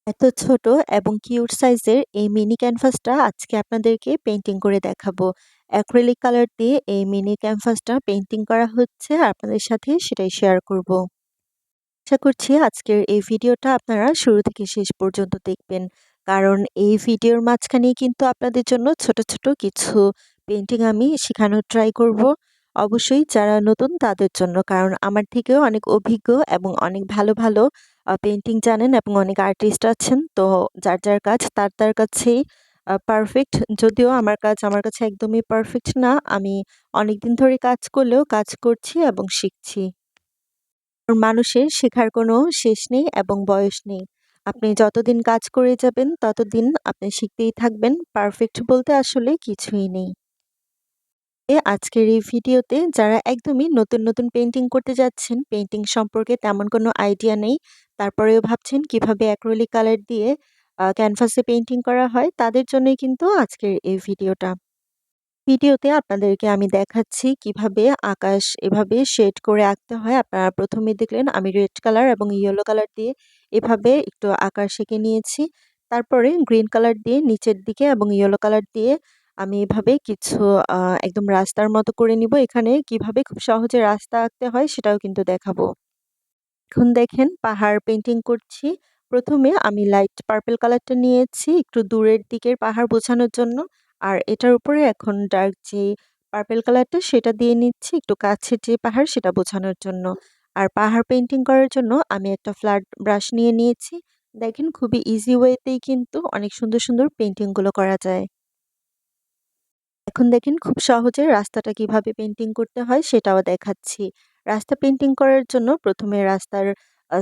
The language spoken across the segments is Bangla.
এত ছোট এবং কিউট সাইজের এই মিনি ক্যানভাসটা আজকে আপনাদেরকে পেইন্টিং করে দেখাবো। অ্যাক্রিলিক কালার দিয়ে এই মিনি ক্যানভাসটা পেইন্টিং করা হচ্ছে, আপনাদের সাথে সেটাই শেয়ার করব। আশা করছি আজকের এই ভিডিওটা আপনারা শুরু থেকে শেষ পর্যন্ত দেখবেন, কারণ এই ভিডিওর মাঝখানেই কিন্তু আপনাদের জন্য ছোট ছোট কিছু পেইন্টিং আমি শেখানোর ট্রাই করব। অবশ্যই যারা নতুন তাদের জন্য, কারণ আমার থেকেও অনেক অভিজ্ঞ এবং অনেক ভালো ভালো পেইন্টিং জানেন এবং অনেক আর্টিস্ট আছেন। তো যার যার কাজ তার তার কাছেই পারফেক্ট। যদিও আমার কাছে একদমই পারফেক্ট না, আমি অনেকদিন ধরে কাজ করলেও কাজ করছি এবং শিখছি। মানুষের শেখার কোনো শেষ নেই এবং বয়স নেই। আপনি যতদিন কাজ করে যাবেন ততদিন আপনি শিখতেই থাকবেন। পারফেক্ট বলতে আসলে কিছুই নেই। আজকের এই ভিডিওতে যারা একদমই নতুন নতুন পেইন্টিং করতে যাচ্ছেন, পেইন্টিং সম্পর্কে তেমন কোনো আইডিয়া নেই, তারপরেও ভাবছেন কিভাবে অ্যাক্রিলিক কালার দিয়ে ক্যানভাসে পেইন্টিং করা হয়, তাদের জন্যই কিন্তু আজকের এই ভিডিওটা। ভিডিওতে আপনাদেরকে আমি দেখাচ্ছি কিভাবে আকাশ এভাবে শেড করে আঁকতে হয়। আপনারা প্রথমে দেখলেন আমি রেড কালার এবং ইয়েলো কালার দিয়ে এভাবে একটু আকাশ এঁকে নিয়েছি। তারপরে গ্রিন কালার দিয়ে নিচের দিকে এবং ইয়েলো কালার দিয়ে আমি এভাবে কিছু একদম রাস্তার মতো করে নিব। এখানে কিভাবে খুব সহজে রাস্তা আঁকতে হয় সেটাও কিন্তু দেখাবো। এখন দেখেন পাহাড় পেইন্টিং করছি। প্রথমে আমি লাইট পার্পল কালারটা নিয়েছি একটু দূরের দিকের পাহাড় বোঝানোর জন্য। আর এটার উপরে এখন ডার্ক যে পার্পল কালারটা সেটা দিয়ে নিচ্ছি একটু কাছের যে পাহাড় সেটা বোঝানোর জন্য। আর পাহাড় পেইন্টিং করার জন্য আমি একটা ফ্ল্যাট ব্রাশ নিয়ে নিয়েছি। দেখেন খুবই ইজি ওয়েতেই কিন্তু অনেক সুন্দর সুন্দর পেইন্টিংগুলো করা যায়। এখন দেখেন খুব সহজে রাস্তাটা কিভাবে পেইন্টিং করতে হয় সেটাও দেখাচ্ছি। রাস্তা পেইন্টিং করার জন্য প্রথমে রাস্তার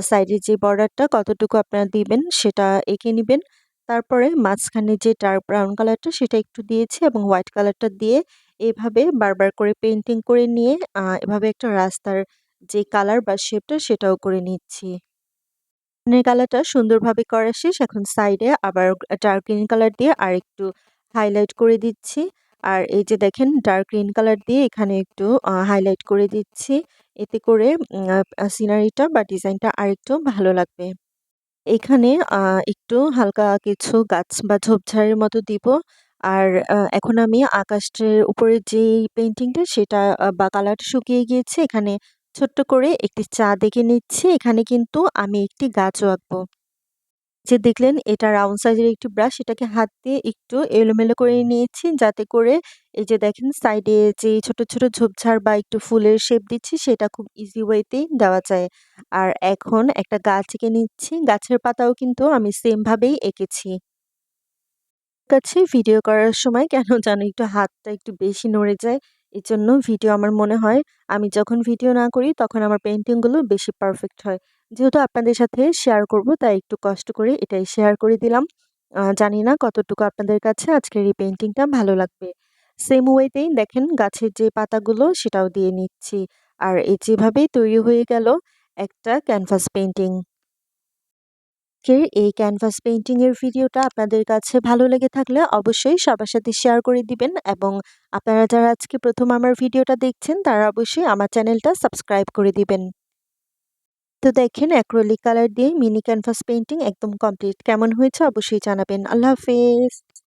সাইডে যে বর্ডারটা কতটুকু আপনারা দিবেন সেটা এঁকে নিবেন। তারপরে মাঝখানে যে ডার্ক ব্রাউন কালারটা সেটা একটু দিয়েছি এবং হোয়াইট কালারটা দিয়ে এভাবে বারবার করে পেইন্টিং করে নিয়ে এভাবে একটা রাস্তার যে কালার বা শেপটা সেটাও করে নিচ্ছি। গ্রিনের কালারটা সুন্দরভাবে করা শেষ। এখন সাইডে আবার ডার্ক গ্রিন কালার দিয়ে আরেকটু হাইলাইট করে দিচ্ছি। আর এই যে দেখেন ডার্ক গ্রিন কালার দিয়ে এখানে একটু হাইলাইট করে দিচ্ছি। এতে করে সিনারিটা বা ডিজাইনটা আরেকটু ভালো লাগবে। এখানে একটু হালকা কিছু গাছ বা ঝোপঝাড়ের মতো দিব। আর এখন আমি আকাশের উপরে যেই পেইন্টিংটা সেটা বা কালারটা শুকিয়ে গিয়েছে, এখানে ছোট্ট করে একটি চাঁদ এঁকে নিচ্ছি। এখানে কিন্তু আমি একটি গাছও আঁকবো। যে দেখলেন এটা রাউন্ড সাইজের একটি ব্রাশ, এটাকে হাত দিয়ে একটু এলোমেলো করে নিয়েছি যাতে করে এই যে দেখেন সাইডে যে ছোট ছোট ঝোপঝাড় বা একটু ফুলের শেপ দিচ্ছি সেটা খুব ইজি ওয়েতেই দেওয়া যায়। আর এখন একটা গাছ এঁকে নিচ্ছি, গাছের পাতাও কিন্তু আমি সেম ভাবেই এঁকেছি। কাছে ভিডিও করার সময় কেন যেন একটু হাতটা একটু বেশি নড়ে যায়। এজন্য ভিডিও আমার মনে হয় আমি যখন ভিডিও না করি তখন আমার পেইন্টিং গুলো বেশি পারফেক্ট হয়। যেহেতু আপনাদের সাথে শেয়ার করব তাই একটু কষ্ট করে এটাই শেয়ার করে দিলাম। জানি না কতটুকু আপনাদের কাছে আজকের এই পেইন্টিংটা ভালো লাগবে। সেম ওয়েতেই দেখেন গাছের যে পাতাগুলো সেটাও দিয়ে নিচ্ছি। আর এই যেভাবেই তৈরি হয়ে গেল একটা ক্যানভাস পেইন্টিং। আজকের এই ক্যানভাস পেইন্টিং এর ভিডিওটা আপনাদের কাছে ভালো লেগে থাকলে অবশ্যই সবার সাথে শেয়ার করে দিবেন এবং আপনারা যারা আজকে প্রথম আমার ভিডিওটা দেখছেন তারা অবশ্যই আমার চ্যানেলটা সাবস্ক্রাইব করে দিবেন। তো দেখেন অ্যাক্রিলিক কালার দিয়ে মিনি ক্যানভাস পেইন্টিং একদম কমপ্লিট। কেমন হয়েছে অবশ্যই জানাবেন। আল্লাহ হাফেজ।